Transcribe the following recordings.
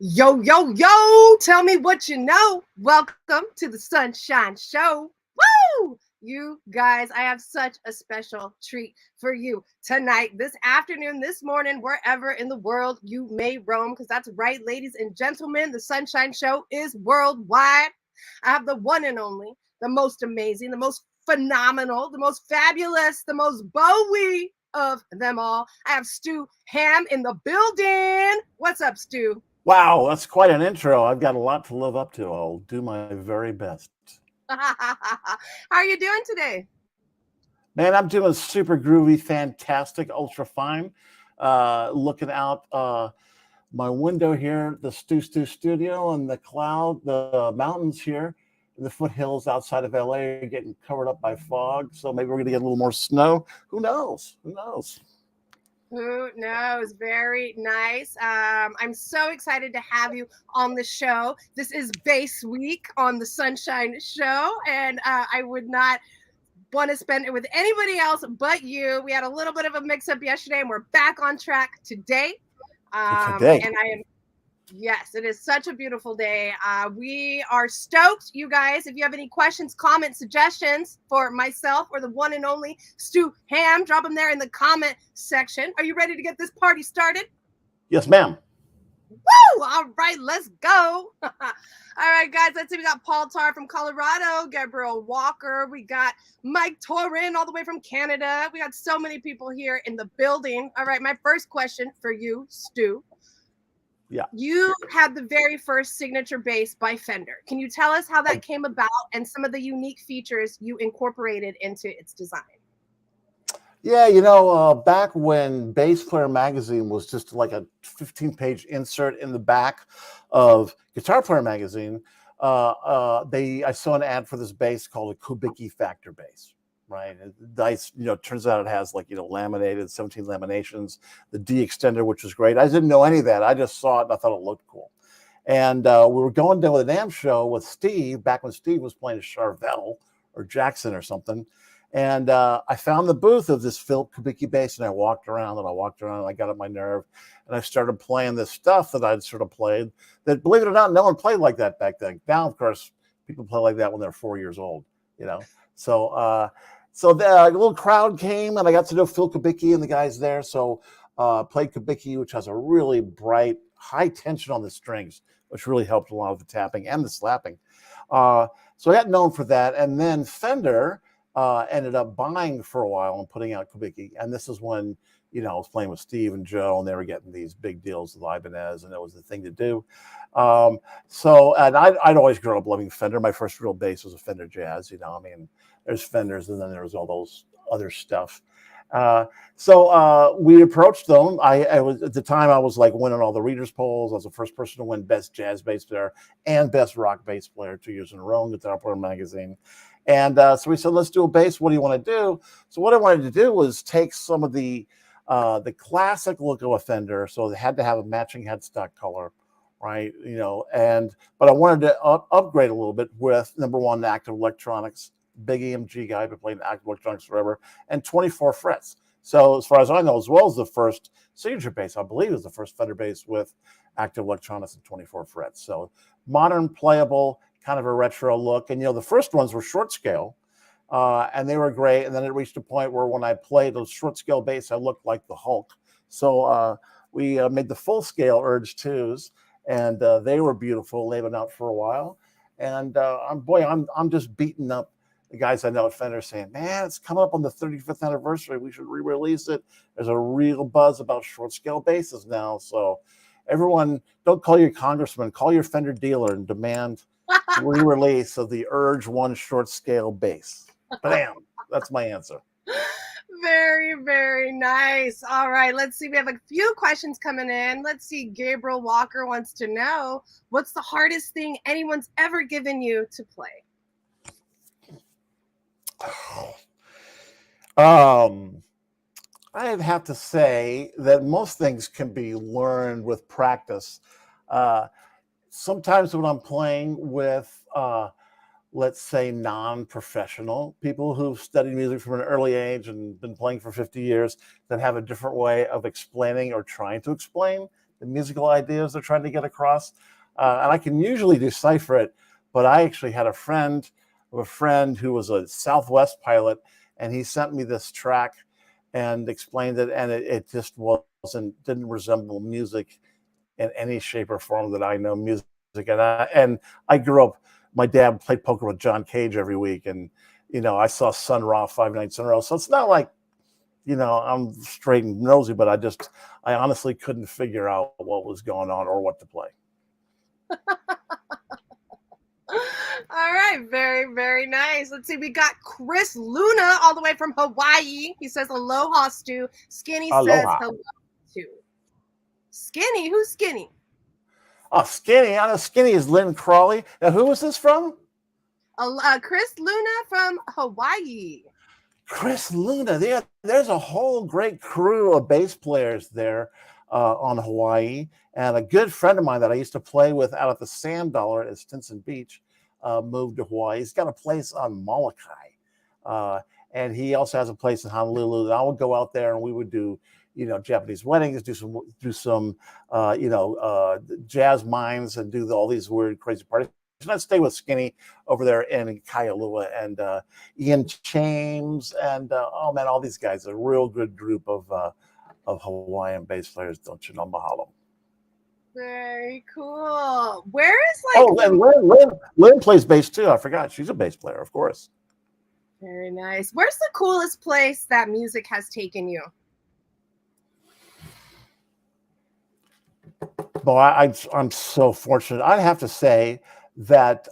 Yo, yo, yo, tell me what you know. Welcome to the Sunshine Show. Woo! You guys, I have such a special treat for you tonight, this afternoon, this morning, wherever in the world you may roam, because that's right, ladies and gentlemen, the Sunshine Show is worldwide. I have the one and only, the most amazing, the most phenomenal, the most fabulous, the most Bowie of them all. I have Stu Hamm in the building. What's up, Stu? Wow, that's quite an intro. I've got a lot to live up to. I'll do my very best. How are you doing today? Man, I'm doing super groovy, fantastic, ultra fine. Looking out my window here, the Stu studio and the the mountains here, the foothills outside of LA are getting covered up by fog. So maybe we're going to get a little more snow. Who knows? Who knows? Who knows? Very nice. I'm so excited to have you on the show. This is Base Week on the Sunshine Show, and I would not want to spend it with anybody else but you. We had a little bit of a mix up yesterday, and we're back on track today. Today. And I am Yes, it is such a beautiful day. We are stoked, you guys. If you have any questions, comments, suggestions for myself or the one and only Stu Hamm, drop them there in the comment section. Are you ready to get this party started? Yes, ma'am. Woo! All right, let's go. All right, guys, let's see. We got Paul Tar from Colorado, Gabriel Walker. We got Mike Torin all the way from Canada. We got so many people here in the building. All right, my first question for you, Stu. Yeah. You had the very first signature bass by Fender. Can you tell us how that came about and some of the unique features you incorporated into its design? Yeah, back when Bass Player magazine was just like a 15-page insert in the back of Guitar Player magazine, I saw an ad for this bass called a Kubicki Factor bass, right? Dice, turns out it has laminated 17 laminations, the D extender, which was great. I didn't know any of that. I just saw it and I thought it looked cool. And we were going down with a NAMM show with Steve back when Steve was playing a Charvel or Jackson or something. And I found the booth of this Philip Kubicki bass, and I walked around and I got up my nerve, and I started playing this stuff that I'd sort of played that, believe it or not, no one played like that back then. Now, of course, people play like that when they're 4 years old, So the little crowd came, and I got to know Phil Kubicki and the guys there. So played Kubicki, which has a really bright, high tension on the strings, which really helped a lot of the tapping and the slapping. So I got known for that. And then Fender ended up buying for a while and putting out Kubicki. And this is when, I was playing with Steve and Joe, and they were getting these big deals with Ibanez, and it was the thing to do. And I'd always grown up loving Fender. My first real bass was a Fender Jazz, there's Fenders, and then there's all those other stuff. So we approached them. I was at the time I was like winning all the readers polls. I was the first person to win best jazz bass player and best rock bass player 2 years in a row in Guitar Player magazine. And so we said, let's do a bass. What do you want to do? So what I wanted to do was take some of the classic look of a Fender. So they had to have a matching headstock color, right? But I wanted to upgrade a little bit with, number one, active electronics. Big EMG guy, been playing active electronics forever, and 24 frets. So as far as I know, as well as the first signature bass, I believe is the first Fender bass with active electronics and 24 frets. So modern, playable, kind of a retro look. And, the first ones were short scale, and they were great. And then it reached a point where when I played those short scale bass, I looked like the Hulk. So we made the full scale Urge 2s, and they were beautiful. They've been out for a while. And I'm just beating up the guys I know at Fender saying, man, it's coming up on the 35th anniversary. We should re-release it. There's a real buzz about short scale basses now. So everyone, don't call your congressman, call your Fender dealer and demand re-release of the Urge 1 short scale bass. Bam! That's my answer. Very, very nice. All right, let's see. We have a few questions coming in. Let's see. Gabriel Walker wants to know, what's the hardest thing anyone's ever given you to play? I'd have to say that most things can be learned with practice. Sometimes when I'm playing with, let's say, non-professional people who've studied music from an early age and been playing for 50 years that have a different way of explaining or trying to explain the musical ideas they're trying to get across. And I can usually decipher it, but I actually had a friend who was a Southwest pilot, and he sent me this track and explained it, and it just didn't resemble music in any shape or form that I know music. And I grew up. My dad played poker with John Cage every week, and I saw Sun Ra 5 nights in a row. So it's not like I'm straight and nosy, but I honestly couldn't figure out what was going on or what to play. All right, very, very nice. Let's see, we got Chris Luna all the way from Hawaii. He says aloha, Stu. Skinny says Aloha. hello, Stu. Skinny? Who's Skinny? Oh, Skinny. I know Skinny is Lynn Crawley. Now, who was this from? Chris Luna from Hawaii. Chris Luna. There's a whole great crew of bass players there on Hawaii. And a good friend of mine that I used to play with out at the Sand Dollar at Stinson Beach moved to Hawaii. He's got a place on Molokai. And he also has a place in Honolulu. And I would go out there and we would do, Japanese weddings, do some, jazz minds and do all these weird, crazy parties. And I'd stay with Skinny over there in Kailua and Ian James and oh man, all these guys. A real good group of Hawaiian bass players. Don't you know? Mahalo. Very cool. Where is and Lynn plays bass too. I forgot she's a bass player, of course. Very nice. Where's the coolest place that music has taken you? Well, I'm so fortunate. I'd have to say that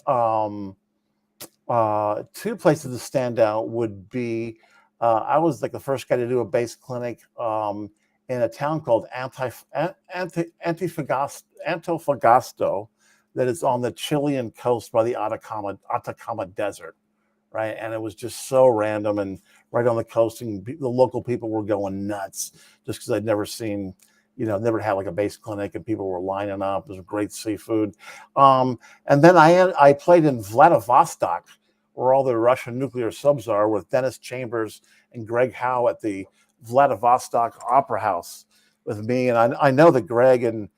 two places to stand out would be I was like the first guy to do a bass clinic in a town called Antofagasta that is on the Chilean coast by the Atacama Desert, right? And it was just so random and right on the coast, and the local people were going nuts just because I'd never seen, never had like a bass clinic, and people were lining up. It was great seafood. And then I played in Vladivostok, where all the Russian nuclear subs are, with Dennis Chambers and Greg Howe at the Vladivostok Opera House with me. And I know that Greg and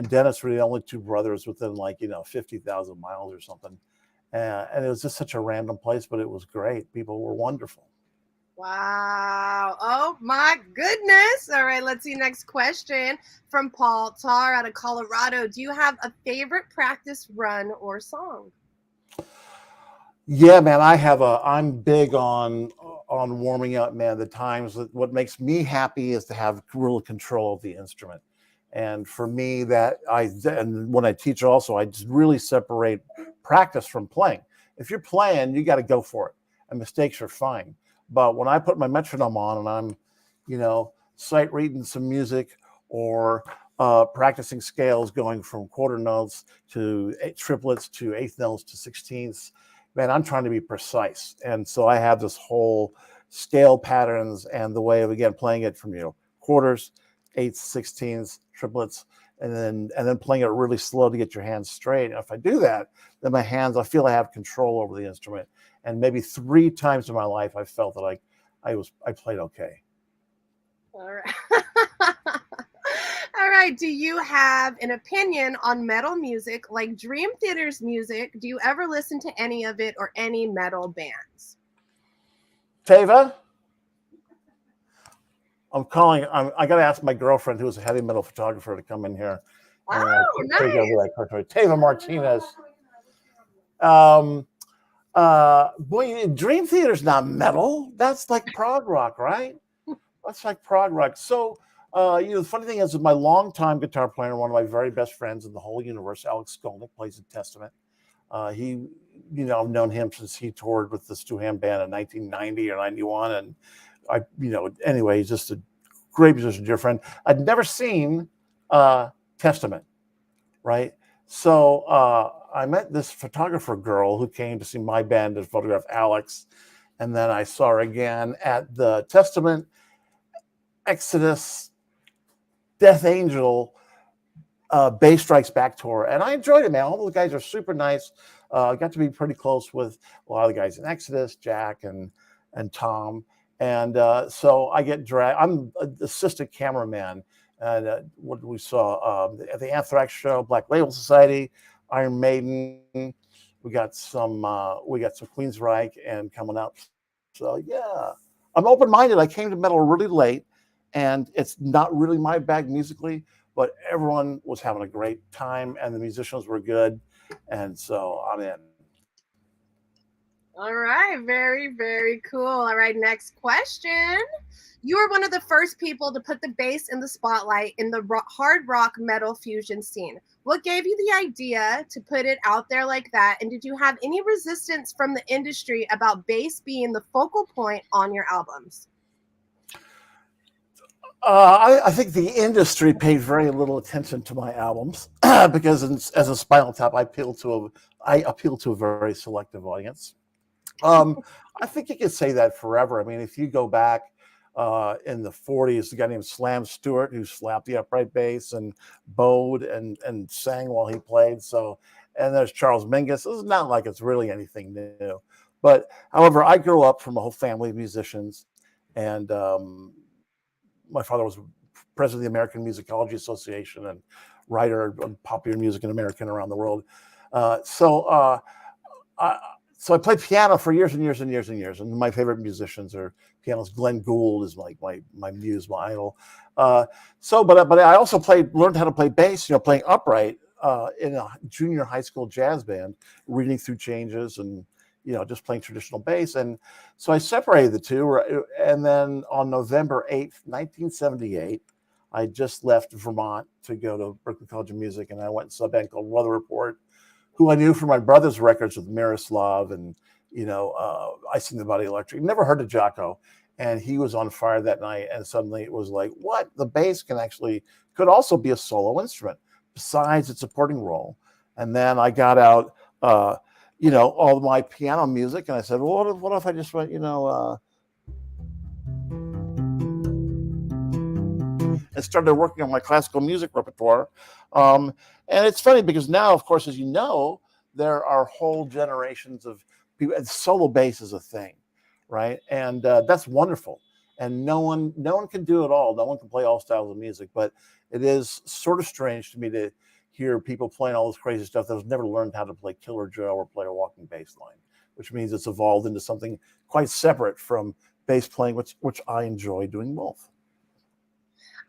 Dennis were the only two brothers within 50,000 miles or something. And it was just such a random place, but it was great. People were wonderful. Wow. Oh my goodness. All right, let's see. Next question from Paul Tar out of Colorado. Do you have a favorite practice run or song? Yeah, man, I'm big on warming up, man. The times what makes me happy is to have real control of the instrument. And for me, and when I teach also, I just really separate practice from playing. If you're playing, you got to go for it, and mistakes are fine. But when I put my metronome on and I'm, sight reading some music or practicing scales, going from quarter notes to triplets to eighth notes to sixteenths, man, I'm trying to be precise. And so I have this whole scale patterns and the way of, again, playing it from, quarters, eighths, sixteenths, triplets, and then playing it really slow to get your hands straight. And if I do that, then I feel I have control over the instrument. And maybe 3 times in my life, I felt that I played okay. All right. All right. Do you have an opinion on metal music, like Dream Theater's music? Do you ever listen to any of it or any metal bands? Tava, I got to ask my girlfriend, who is a heavy metal photographer, to come in here. Oh, nice. Tava Martinez. Boy, Dream Theater's not metal. That's like prog rock, right? That's like prog rock. So, the funny thing is, my longtime guitar player, one of my very best friends in the whole universe, Alex Skolnick, plays in Testament. I've known him since he toured with the Stu Hamm band in 1990 or 91. And anyway, he's just a great musician, dear friend. I'd never seen Testament, right? So I met this photographer girl who came to see my band to photograph Alex. And then I saw her again at the Testament, Exodus, Death Angel, Bass Strikes Back tour. And I enjoyed it, man. All those guys are super nice. I got to be pretty close with a lot of the guys in Exodus, Jack and Tom. And so I get dragged. I'm an assistant cameraman and what we saw the Anthrax show, Black Label Society, Iron Maiden. We got some Queensryche and coming up. So yeah, I'm open minded. I came to metal really late, and it's not really my bag musically, but everyone was having a great time, and the musicians were good, and so I'm in. All right, very, very cool. All right, next question. You were one of the first people to put the bass in the spotlight in the hard rock metal fusion scene. What gave you the idea to put it out there like that? And did you have any resistance from the industry about bass being the focal point on your albums? I think the industry paid very little attention to my albums because as a Spinal Tap, I appeal to a very selective audience. Um, I think you could say that forever. I mean, if you go back in the '40s, a guy named Slam Stewart who slapped the upright bass and bowed and sang while he played. So, and there's Charles Mingus. It's not like it's really anything new. But however, I grew up from a whole family of musicians, and my father was president of the American Musicology Association and writer on popular music in America and around the world. Uh, so uh, I, so I played piano for years and years and years and years. And my favorite musicians are pianists. Glenn Gould is like my muse, my idol. But I also learned how to play bass. Playing upright in a junior high school jazz band, reading through changes and just playing traditional bass. And so I separated the two. And then on November 8th, 1978, I just left Vermont to go to Berklee College of Music, and I went to a band called Weather Report, who I knew from my brother's records with Miroslav and I Sing the Body Electric. Never heard of Jocko, and he was on fire that night. And suddenly it was like, what? The bass could also be a solo instrument besides its supporting role. And then I got out, all my piano music, and I said, well, what if I just went, and started working on my classical music repertoire. And it's funny because now, of course, as you know, there are whole generations of people, and solo bass is a thing, right? And that's wonderful. And no one can do it all. No one can play all styles of music, but it is sort of strange to me to hear people playing all this crazy stuff that has never learned how to play Killer Joe or play a walking bass line, which means it's evolved into something quite separate from bass playing, which I enjoy doing both.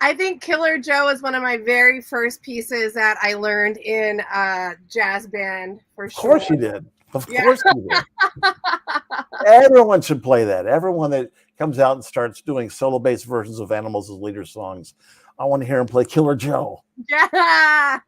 I think Killer Joe is one of my very first pieces that I learned in a jazz band for Of sure. course you did. Of course you did. Everyone should play that. Everyone that comes out and starts doing solo bass versions of Animals as Leader songs, I want to hear him play Killer Joe. Yeah.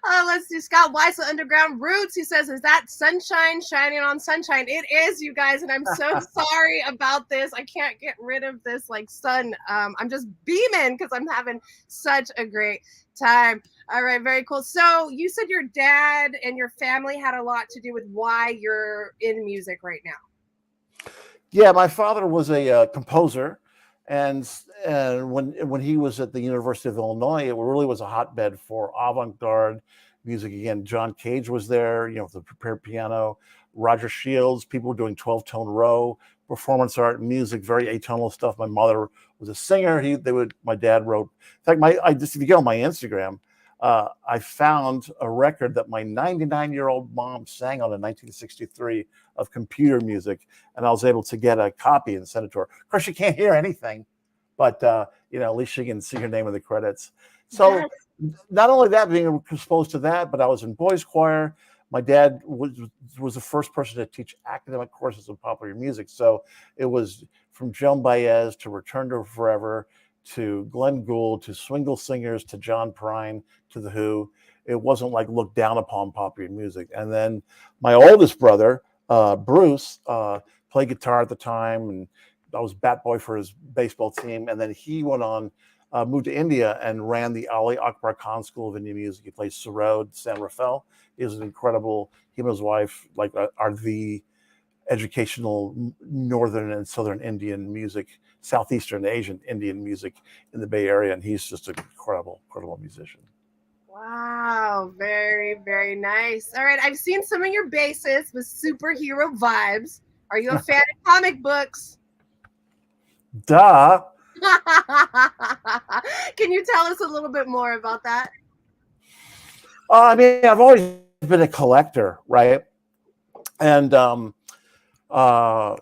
Let's do Scott Weiss of Underground Roots. He says, is that sunshine shining on sunshine? It is, you guys, and I'm so sorry about this. I can't get rid of this like sun. I'm just beaming because I'm having such a great time. All right, very cool. So you said your dad and your family had a lot to do with why you're in music right now. Yeah, my father was a composer, and when he was at the University of Illinois, it really was a hotbed for avant-garde music. Again, John Cage was there, with the prepared piano. Roger Shields, people were doing 12-tone row, performance art, music, very atonal stuff. My mother was a singer. My dad wrote. In fact, if you go on my Instagram, I found a record that my 99-year-old mom sang on in 1963 of computer music, and I was able to get a copy and send it to her. Of course, she can't hear anything, but at least she can see her name in the credits. So Yes. not only that, being exposed to that, but I was in boys choir. My dad was the first person to teach academic courses in popular music. So it was from Joan Baez to Return to Forever to Glenn Gould to Swingle Singers to John Prine to The Who. It wasn't like looked down upon popular music. And then my oldest brother, Bruce, played guitar at the time, and I was bat boy for his baseball team. And then he went on, moved to India and ran the Ali Akbar Khan School of Indian Music. He plays Sarod, San Rafael. He was an incredible, him and his wife are the educational northern and southern Indian music, southeastern Asian Indian music in the Bay Area, and he's just an incredible musician. Wow, very, very nice. All right, I've seen some of your bases with superhero vibes. Are you a fan of comic books? Duh. Can you tell us a little bit more about that? I mean, I've always been a collector, right? And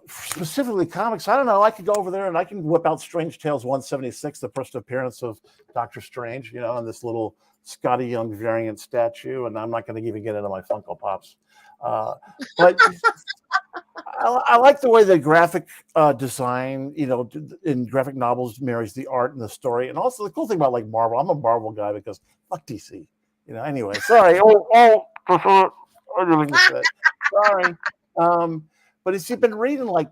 specifically comics. I don't know. I could go over there and I can whip out Strange Tales 176, the first appearance of Doctor Strange, you know, and this little Scotty Young variant statue. And I'm not going to even get into my Funko Pops. Uh, but I like the way the graphic design, you know, in graphic novels marries the art and the story. And also the cool thing about like Marvel, I'm a Marvel guy because fuck DC. You know, anyway, sorry. I didn't mean to say it. Sorry. Um, but it's you've been reading like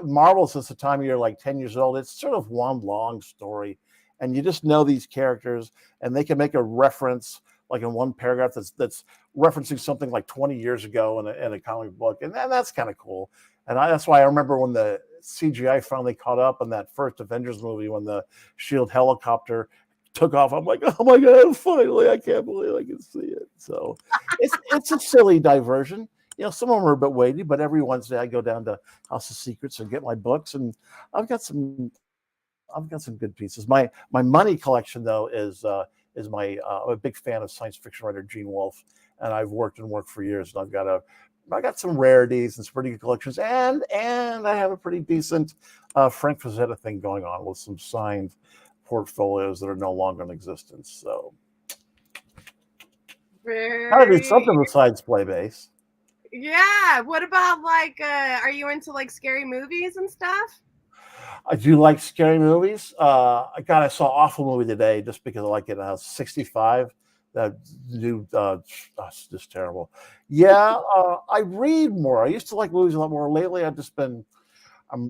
Marvel since the time you're like 10 years old. It's sort of one long story, and you just know these characters, and they can make a reference like in one paragraph that's referencing something like 20 years ago in a comic book, and that's kind of cool. And that's why I remember when the CGI finally caught up in that first Avengers movie when the Shield helicopter took off. I'm like, oh my god, finally! I can't believe I can see it. So it's a silly diversion. You know, some of them are a bit weighty, but every Wednesday I go down to House of Secrets and get my books, and I've got some I've got some good pieces. My money collection though is my I'm a big fan of science fiction writer Gene Wolfe, and I've worked for years, and I got some rarities and some pretty good collections, and I have a pretty decent Frank Frazetta thing going on with some signed portfolios that are no longer in existence. So gotta do Very. something besides play bass. Yeah. What about like are you into like scary movies and stuff? I do like scary movies. I saw an awful movie today just because I like it. I was 65. That new, it's just terrible. Yeah, I read more. I used to like movies a lot more. Lately, I'm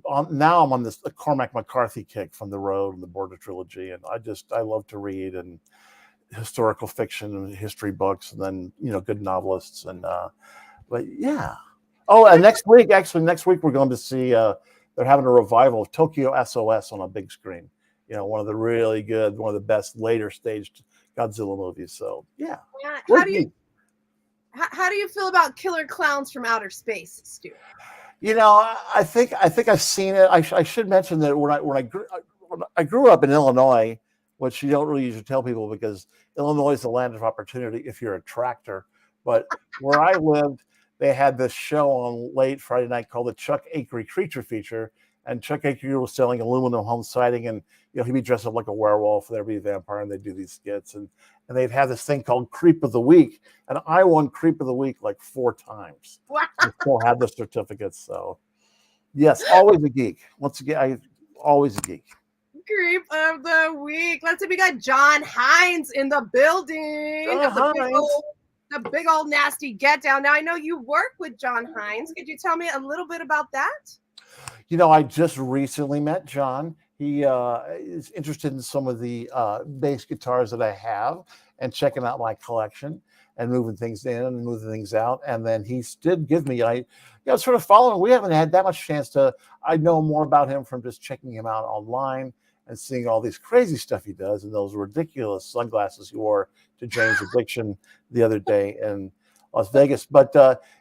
on this Cormac McCarthy kick from The Road and the Border Trilogy, and I love to read and historical fiction and history books, and then good novelists and but yeah. Oh, and next week we're going to see. They're having a revival of Tokyo SOS on a big screen. You know, one of the really good, one of the best later staged Godzilla movies. So yeah, Yeah. we're geek. How do you feel about Killer Clowns from Outer Space, Stu? You know, I think I've seen it. I should mention that when I grew up in Illinois, which you don't really usually tell people because Illinois is the land of opportunity if you're a tractor. But where I lived, they had this show on late Friday night called the Chuck Akery Creature Feature, and Chuck Akery was selling aluminum home siding, and he'd be dressed up like a werewolf, there'd be a vampire, and they'd do these skits, and they'd have this thing called Creep of the Week, and I won Creep of the Week like 4 times. I still have the certificates. So yes, always a geek. Once again, I always a geek. Creep of the week. Let's see, we got John Hines in the building. John Hines. The big old nasty get down. Now I know you work with John Hines. Could you tell me a little bit about that? You know, I just recently met John. He is interested in some of the bass guitars that I have and checking out my collection and moving things in and moving things out. And then he did give me, sort of following. We haven't had that much chance to. I know more about him from just checking him out online and seeing all these crazy stuff he does and those ridiculous sunglasses he wore to Jane's Addiction the other day in Las Vegas. But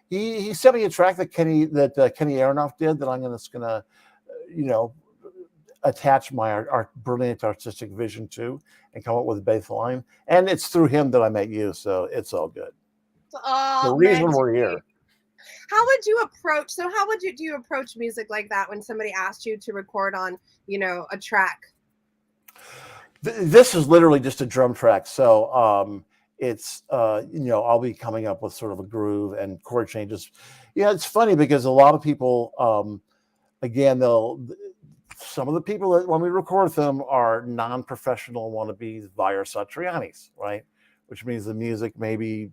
he sent me a track that Kenny Aronoff did that I'm just gonna attach my art, brilliant artistic vision to and come up with a bass line. And it's through him that I met you, so it's all good. It's The all reason meant to we're be. here. How would you do you approach music like that when somebody asked you to record on, a track? This is literally just a drum track, so it's I'll be coming up with sort of a groove and chord changes. Yeah, it's funny because a lot of people, again, some of the people that when we record them are non-professional wannabes via Satrianis, right? Which means the music maybe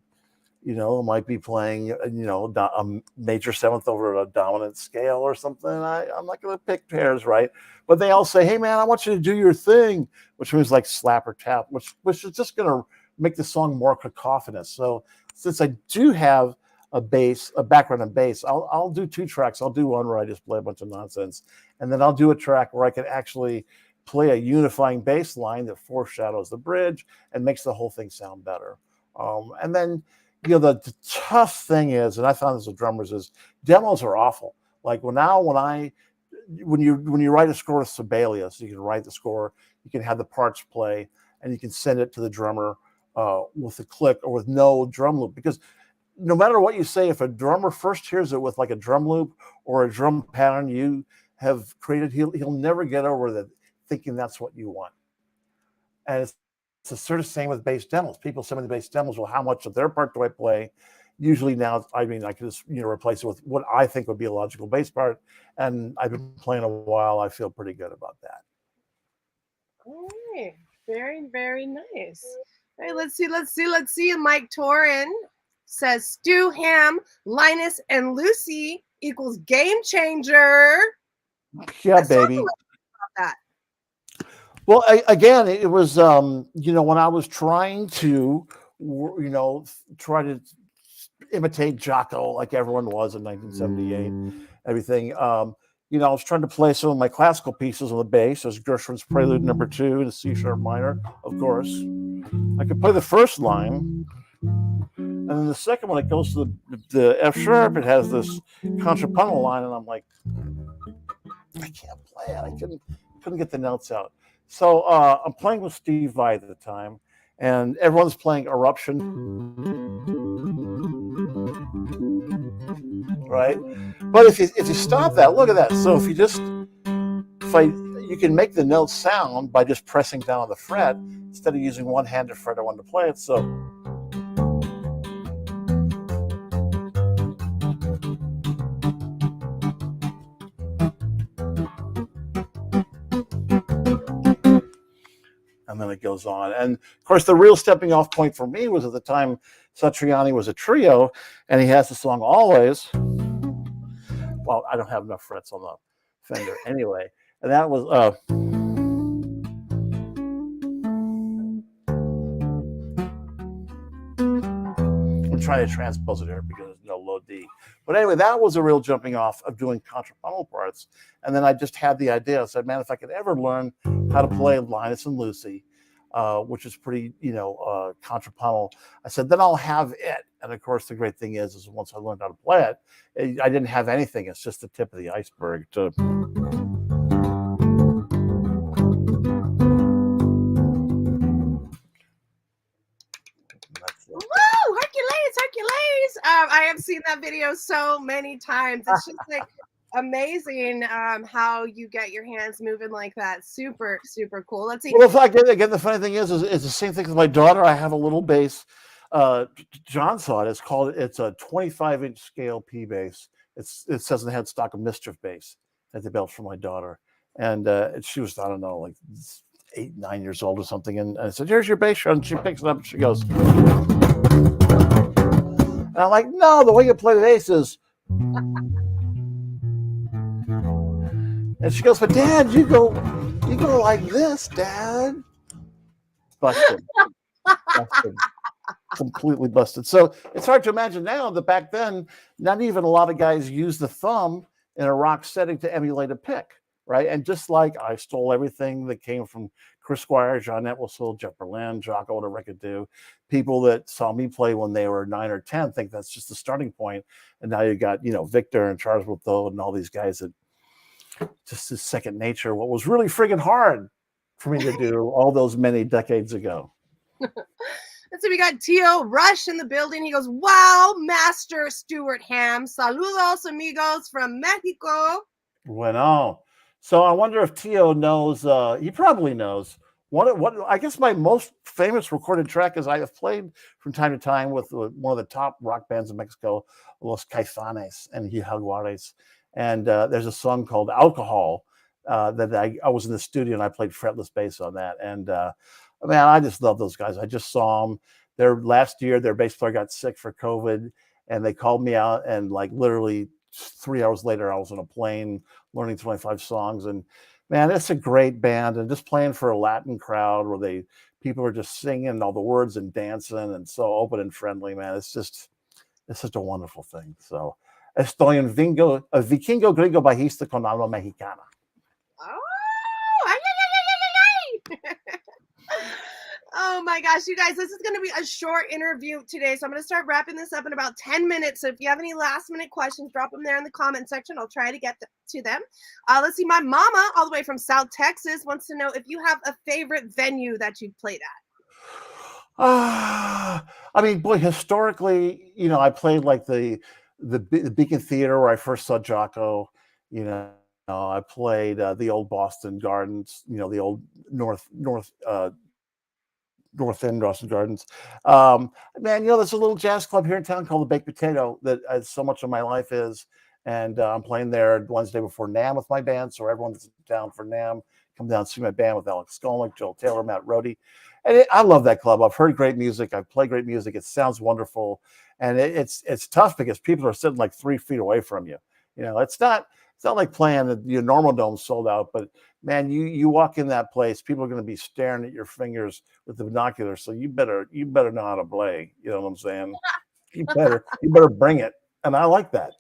might be playing, a major seventh over a dominant scale or something. I'm not going to pick pairs, right? But they all say, "Hey, man, I want you to do your thing," which means like slap or tap, which is just going to make the song more cacophonous. So since I do have a background in bass, I'll do 2 tracks. I'll do one where I just play a bunch of nonsense, and then I'll do a track where I can actually play a unifying bass line that foreshadows the bridge and makes the whole thing sound better. And then the tough thing is, and I found this with drummers, is demos are awful. Like when I when you write a score with Sibelius, you can write the score, you can have the parts play, and you can send it to the drummer with a click or with no drum loop. Because no matter what you say, if a drummer first hears it with like a drum loop or a drum pattern you have created, he'll never get over that thinking that's what you want. And it's the sort of same with bass demos. People send me the bass demos. Well, how much of their part do I play? Usually now, I mean, I can just replace it with what I think would be a logical bass part, and I've been playing a while. I feel pretty good about that. All right. Very, very nice. All right, let's see. Mike Torin says Stu Hamm, Linus, and Lucy equals game changer. Yeah, Let's talk a baby. little about that. Well, again, it was when I was trying to try to imitate Jocko like everyone was in 1978, everything. I was trying to play some of my classical pieces on the bass, as Gershwin's Prelude Number 2 in C sharp minor, of course. I could play the first line, and then the second one, it goes to the F sharp. It has this contrapuntal line, and I'm like, I can't play it. I couldn't get the notes out. So I'm playing with Steve Vai at the time, and everyone's playing Eruption, right? But if you stop that, look at that. So you can make the note sound by just pressing down on the fret instead of using one hand to fret or one to play it. So and then it goes on. And of course, the real stepping off point for me was at the time Satriani was a trio, and he has the song Always. Well, I don't have enough frets on the Fender anyway. And that was I'm trying to transpose it here because there's no low D. But anyway, that was a real jumping off of doing contrapuntal parts. And then I just had the idea. I said, man, if I could ever learn how to play Linus and Lucy, which is pretty, contrapuntal, I said, then I'll have it. And of course, the great thing is once I learned how to play it, I didn't have anything. It's just the tip of the iceberg to. Woo! Hercules! I have seen that video so many times. It's just like amazing how you get your hands moving like that. Super, super cool. Let's see. Well, again, the funny thing is it's the same thing with my daughter. I have a little bass. John saw it. It's a 25-inch scale P bass. It says in the headstock a Mischief bass that they built for my daughter, and she was, I don't know, like 8, 9 years old or something. And I said, "Here's your bass drum." And she picks it up and she goes, and I'm like, "No, the way you play the bass is." And she goes, "But Dad, you go like this, Dad." Busted. Completely busted. So it's hard to imagine now that back then, not even a lot of guys use the thumb in a rock setting to emulate a pick, right? And just like I stole everything that came from Chris Squire, John Entwistle, Jeff Berlin, Jocko, whatever I could do. People that saw me play when they were 9 or 10 think that's just the starting point. And now you got, Victor and Charles Wiltho and all these guys that just is second nature. What was really friggin' hard for me to do all those many decades ago. So we got Tio Rush in the building. He goes, "Wow, Master Stuart Hamm. Saludos, amigos from Mexico." Bueno. So I wonder if Tio knows. He probably knows. What I guess my most famous recorded track is I have played from time to time with one of the top rock bands in Mexico, Los Caifanes and Jaguares. And there's a song called Alcohol that I was in the studio and I played fretless bass on that. And man, I just love those guys. I just saw them. Last year, their bass player got sick for COVID, and they called me out. And like literally 3 hours later, I was on a plane learning 25 songs. And man, it's a great band. And just playing for a Latin crowd where people are just singing all the words and dancing and so open and friendly, man. It's such a wonderful thing. So, estoy un vikingo gringo bajista con alma mexicana. Oh, Oh my gosh, you guys, this is going to be a short interview today. So I'm going to start wrapping this up in about 10 minutes. So if you have any last minute questions, drop them there in the comment section. I'll try to get to them. Let's see. My mama, all the way from South Texas, wants to know if you have a favorite venue that you've played at. I mean, boy, historically, I played like the Beacon Theater where I first saw Jocko. I played the old Boston Gardens. The old North End, Boston Gardens. Man, there's a little jazz club here in town called the Baked Potato that so much of my life is. And I'm playing there Wednesday before NAMM with my band. So everyone that's down for NAMM, come down and see my band with Alex Skolnick, Joel Taylor, Matt Rohde. And I love that club. I've heard great music. I play great music. It sounds wonderful. And it's tough because people are sitting like 3 feet away from you. It's not like playing your normal dome sold out, but man, you walk in that place, people are going to be staring at your fingers with the binoculars. So you better know how to play. You know what I'm saying? You better bring it. And I like that.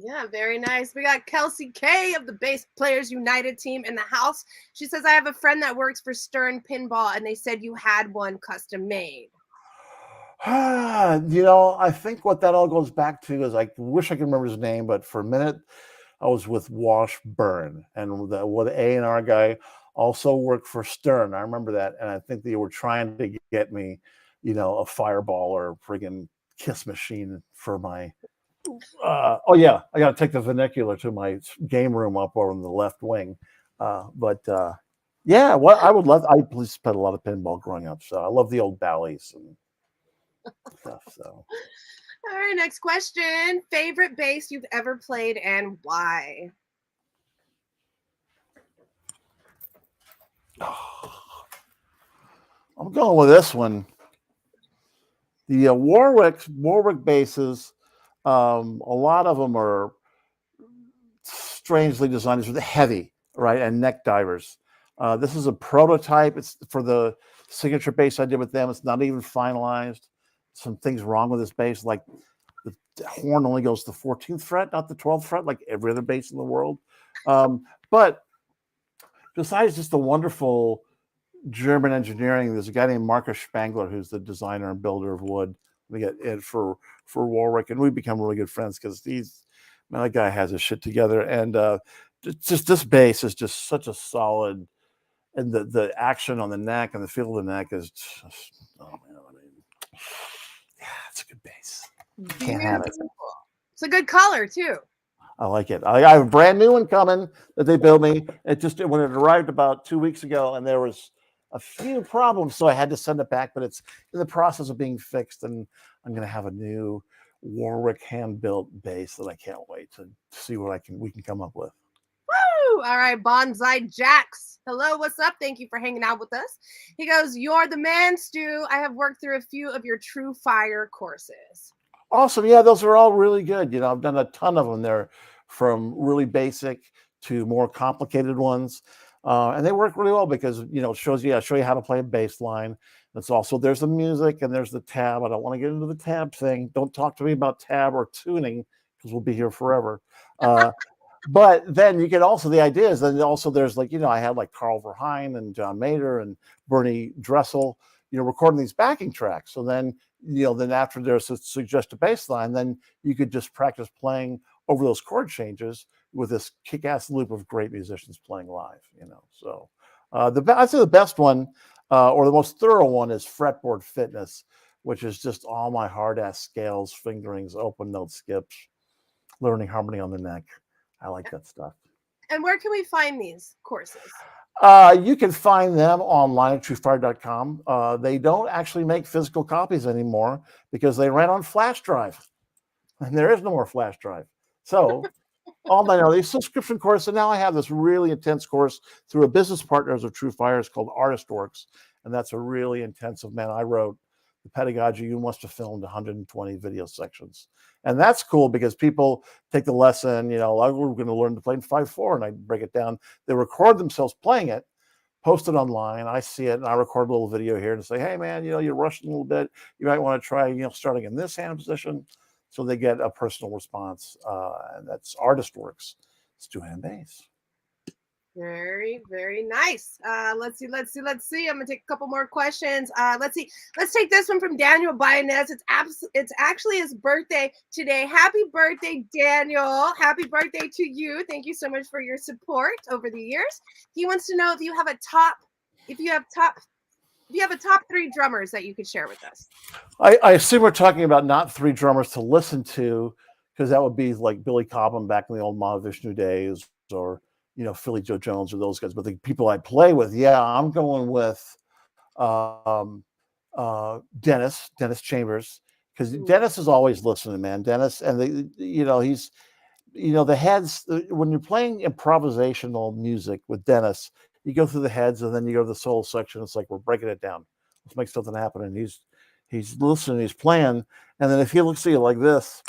Yeah, very nice. We got Kelsey K of the Bass Players United team in the house. She says, I have a friend that works for Stern Pinball, and they said you had one custom made. I think what that all goes back to is I wish I could remember his name, but for a minute I was with Washburn, and the A&R guy also worked for Stern. I remember that, and I think they were trying to get me, a Fireball or a friggin' Kiss machine for my. Oh yeah, I got to take the vernacular to my game room up over in the left wing. Yeah, what I would love. I played a lot of pinball growing up, so I love the old Bally's and stuff. So. All right, next question. Favorite bass you've ever played and why? I'm going with this one. The Warwick basses, a lot of them are strangely designed. It's heavy, right, and neck divers. This is a prototype. It's for the signature bass I did with them. It's not even finalized. Some things wrong with this bass, like the horn only goes to the 14th fret, not the 12th fret, like every other bass in the world. But besides just the wonderful German engineering, there's a guy named Marcus Spangler who's the designer and builder of wood. We get it for Warwick, and we become really good friends because that guy has his shit together. And just this bass is just such a solid, and the action on the neck and the feel of the neck is just, oh man, yeah, it's a good bass. Can't have it. It's a good color too. I like it. I have a brand new one coming that they built me. When it arrived about 2 weeks ago, and there was a few problems, so I had to send it back. But it's in the process of being fixed, and I'm going to have a new Warwick hand-built bass that I can't wait to see what we can come up with. Woo! All right, Bonsai Jax. Hello, what's up? Thank you for hanging out with us. He goes, "You're the man, Stu. I have worked through a few of your True Fire courses." Awesome. Yeah, those are all really good. I've done a ton of them there, from really basic to more complicated ones. And they work really well because, it show you how to play a bass line. It's also, there's the music and there's the tab. I don't want to get into the tab thing. Don't talk to me about tab or tuning because we'll be here forever. But then you get also the ideas. Then also there's I had like Carl Verheyen and John Mader and Bernie Dressel, recording these backing tracks. So then, then after there's a suggested bass line, then you could just practice playing over those chord changes with this kick-ass loop of great musicians playing live, So I'd say the best one, or the most thorough one, is Fretboard Fitness, which is just all my hard-ass scales, fingerings, open note skips, learning harmony on the neck. I like that stuff. And where can we find these courses? You can find them online at truefire.com. They don't actually make physical copies anymore because they ran on flash drive, and there is no more flash drive. So all I know, these subscription course, and now I have this really intense course through a business partners of True Fire. It's called ArtistWorks, and that's a really intensive, man. I wrote the pedagogy. You must have filmed 120 video sections, and that's cool because people take the lesson. We're going to learn to play in 5/4, and I break it down. They record themselves playing it, post it online. I see it, and I record a little video here and say, "Hey, man, you're rushing a little bit. You might want to try, starting in this hand position." So they get a personal response, and that's ArtistWorks. Stu Hamm bass. Very, very nice. Let's see. I'm gonna take a couple more questions. Let's see. Let's take this one from Daniel Byness. It's actually his birthday today. Happy birthday, Daniel. Happy birthday to you. Thank you so much for your support over the years. He wants to know if you have a top, if you have top, if you have a top three drummers that you could share with us. I assume we're talking about not three drummers to listen to, because that would be like Billy Cobham back in the old Mahavishnu days, or Philly Joe Jones or those guys. But the people I play with, yeah, I'm going with um, Dennis Chambers, because Ooh. Dennis is always listening, man. Dennis, and he's the heads, when you're playing improvisational music with Dennis, you go through the heads and then you go to the solo section. It's like we're breaking it down. Let's make something happen. And he's listening, he's playing, and then if he looks at you like this,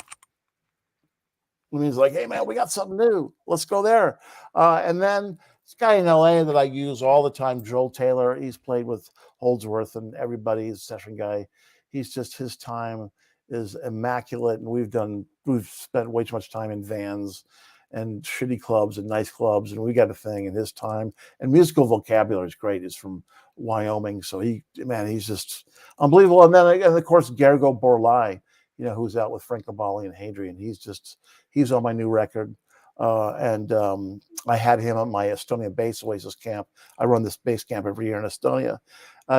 and he's like, "Hey man, we got something new. Let's go there." And then this guy in LA that I use all the time, Joel Taylor. He's played with Holdsworth and everybody. He's a session guy. He's just, his time is immaculate, and we've spent way too much time in vans and shitty clubs and nice clubs, and we got a thing. And his time and musical vocabulary is great. He's from Wyoming, so he's just unbelievable. And then, and of course, Gergo Borlai, who's out with Frank Cabali and Hadrian. He's on my new record. And I had him at my Estonian bass Oasis camp. I run this bass camp every year in Estonia.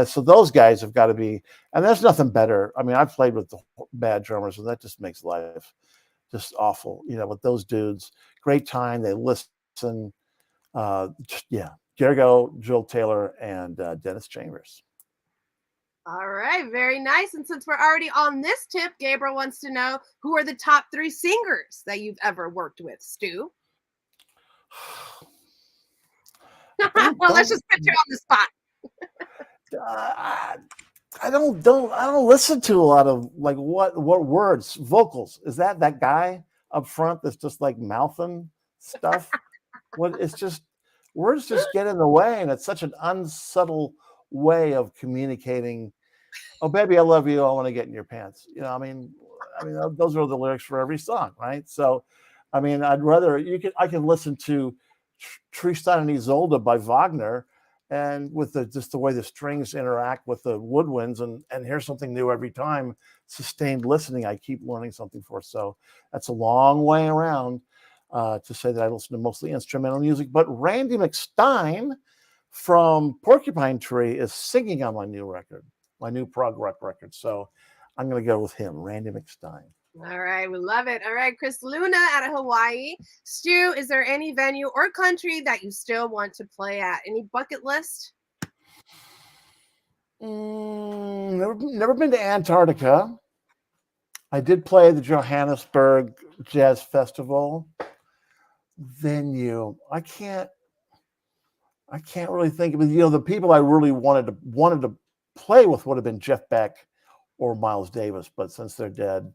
So those guys have got to be, and there's nothing better. I mean, I've played with the bad drummers, and that just makes life just awful. With those dudes, great time. They listen. Yeah, Gergo, Joel Taylor, and Dennis Chambers. All right, very nice. And since we're already on this tip, Gabriel wants to know who are the top three singers that you've ever worked with, Stu? Let's don't just put you on the spot. uh, I don't listen to a lot of, like, what words, vocals. Is that guy up front that's just like mouthing stuff? What it's just Words just get in the way, and it's such an unsubtle way of communicating. Oh baby, I love you. I want to get in your pants. Those are the lyrics for every song, right? So, I'd rather I can listen to Tristan and Isolde by Wagner, and with just the way the strings interact with the woodwinds, and hear something new every time. Sustained listening, I keep learning something for. So that's a long way around to say that I listen to mostly instrumental music. But Randy McStein from Porcupine Tree is singing on my new record, my new prog rock record. So I'm going to go with him, Randy McStein. All right, we love it. All right, Chris Luna out of Hawaii. Stu, is there any venue or country that you still want to play at? Any bucket list? Never been to Antarctica. I did play the Johannesburg Jazz Festival venue. I can't really think of it. The people I really wanted to play with would have been Jeff Beck or Miles Davis, but since they're dead,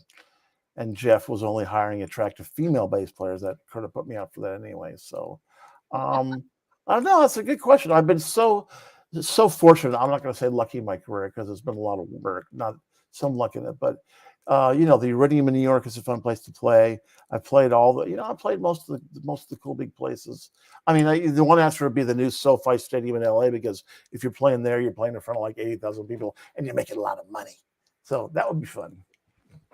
and Jeff was only hiring attractive female bass players, that could have put me out for that anyway. So, I don't know. That's a good question. I've been so fortunate. I'm not going to say lucky in my career, because it's been a lot of work, not some luck in it, but the Iridium in New York is a fun place to play. I played I played most of the cool big places. The one answer would be the new SoFi Stadium in LA, because if you're playing there, you're playing in front of like 80,000 people, and you're making a lot of money. So that would be fun.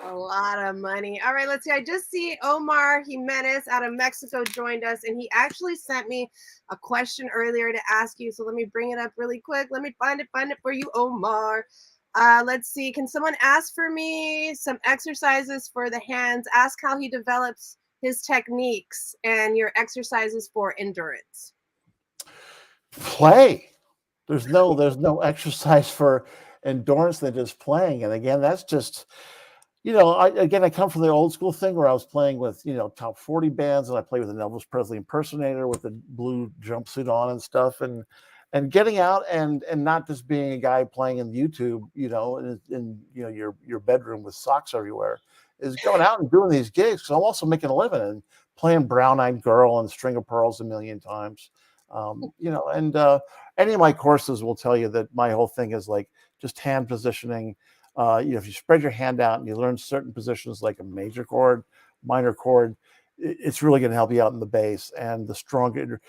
A lot of money. All right, let's see. I just see Omar Jimenez out of Mexico joined us, and he actually sent me a question earlier to ask you. So let me bring it up really quick. Let me find it for you, Omar. Let's see. Can someone ask for me some exercises for the hands? Ask how he develops his techniques and your exercises for endurance. Play. There's no exercise for endurance than just playing. And again, that's just I come from the old school thing where I was playing with, top 40 bands, and I played with an Elvis Presley impersonator with a blue jumpsuit on and stuff, and getting out and not just being a guy playing in YouTube, in your bedroom with socks everywhere, is going out and doing these gigs. So I'm also making a living and playing Brown Eyed Girl and String of Pearls a million times. And any of my courses will tell you that my whole thing is like just hand positioning. If you spread your hand out and you learn certain positions like a major chord, minor chord, it's really going to help you out in the bass. And the stronger,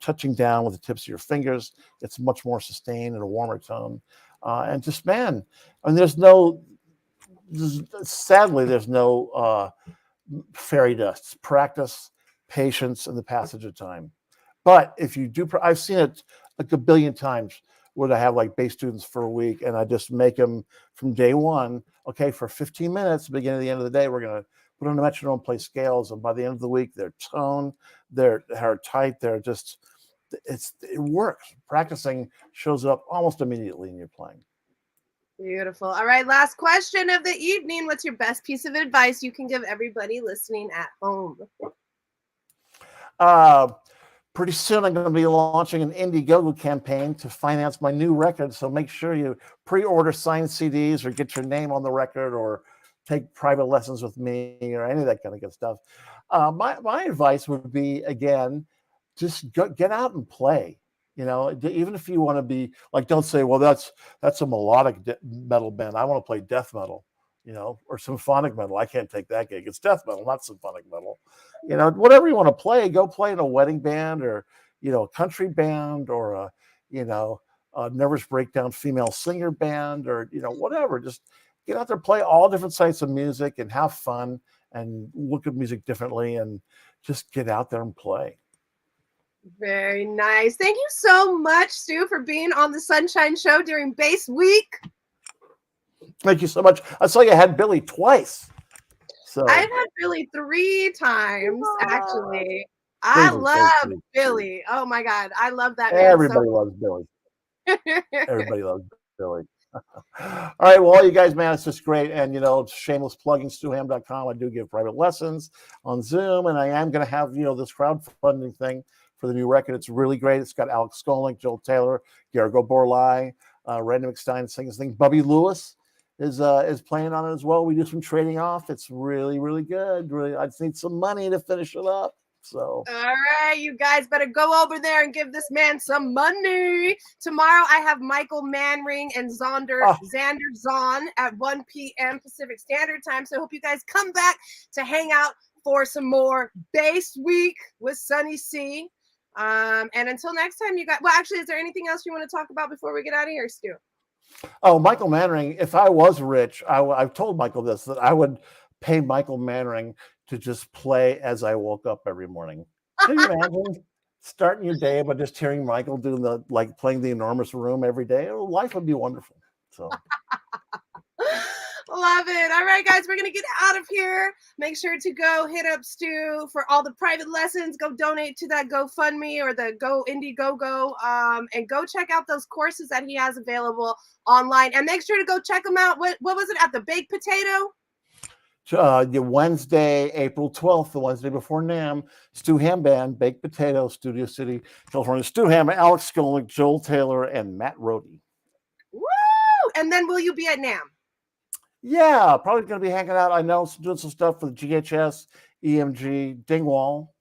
touching down with the tips of your fingers, it's much more sustained and a warmer tone. And just, man, I mean, sadly, there's no fairy dust. Practice, patience, and the passage of time. But if you do, I've seen it like a billion times where I have like bass students for a week, and I just make them from day one. Okay, for 15 minutes, beginning to the end of the day, we're gonna put on a metronome, play scales, and by the end of the week, their tone, they're tight. They're just, it works. Practicing shows up almost immediately in your playing. Beautiful. All right, last question of the evening. What's your best piece of advice you can give everybody listening at home? Pretty soon, I'm going to be launching an Indiegogo campaign to finance my new record. So make sure you pre-order signed CDs or get your name on the record or take private lessons with me or any of that kind of good stuff. My advice would be, again, just get out and play. Even if you want to be like, don't say, well, that's a melodic metal band. I want to play death metal, or symphonic metal. I can't take that gig. It's death metal, not symphonic metal. Whatever you want to play, go play in a wedding band or, a country band or a nervous breakdown female singer band or, whatever. Just get out there, play all different types of music and have fun and look at music differently and just get out there and play. Very nice. Thank you so much, Stu, for being on the Sunshine Show during Bass Week. Thank you so much. I saw you had Billy twice. So I've had Billy 3 times, actually. I love Billy. Oh my God. I love that man. Everybody loves Billy. Everybody loves Billy. All right. Well, all you guys, man, it's just great. And, shameless plugging, StuHamm.com. I do give private lessons on Zoom. And I am going to have, this crowdfunding thing for the new record. It's really great. It's got Alex Skolnick, Joel Taylor, Gergo Borlai, Randy McStein singing this thing. Bubby Lewis is playing on it as well. We do some trading off. It's really, really good. Really, I just need some money to finish it up. So, all right, you guys better go over there and give this man some money. Tomorrow, I have Michael Manring and Xander Zahn at 1 p.m. Pacific Standard Time. So I hope you guys come back to hang out for some more Bass Week with Sunny C. And until next time, you guys. Well, actually, is there anything else you want to talk about before we get out of here, Stu? Oh, Michael Manring. If I was rich, I've told Michael this, that I would pay Michael Manring to just play as I woke up every morning. Can you imagine starting your day by just hearing Michael doing playing the Enormous Room every day? Oh, life would be wonderful. So. Love it. All right, guys, we're going to get out of here. Make sure to go hit up Stu for all the private lessons. Go donate to that GoFundMe or the Go Indiegogo, and go check out those courses that he has available online. And make sure to go check them out. What was it, at the Baked Potato? The Wednesday, April 12th, the Wednesday before NAMM, Stu Hamm Band, Baked Potato, Studio City, California. Stu Hamm, Alex Skolnick, Joel Taylor, and Matt Rohde. Woo! And then will you be at NAMM? Yeah, probably going to be hanging out. I know, doing some stuff for the GHS, EMG, Dingwall,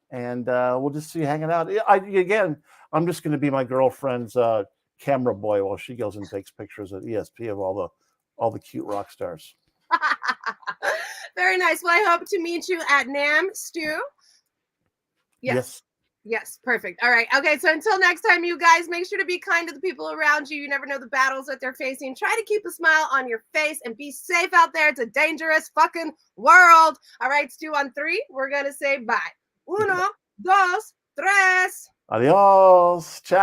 and we'll just see you hanging out. I'm just going to be my girlfriend's camera boy while she goes and takes pictures at ESP of all the cute rock stars. Very nice. Well, I hope to meet you at NAMM, Stu. Yes, perfect. All right. Okay, so until next time, you guys, make sure to be kind to the people around you. You never know the battles that they're facing. Try to keep a smile on your face and be safe out there. It's a dangerous fucking world. All right, Stu, on 3, we're going to say bye. 1, 2, 3. Adios. Ciao.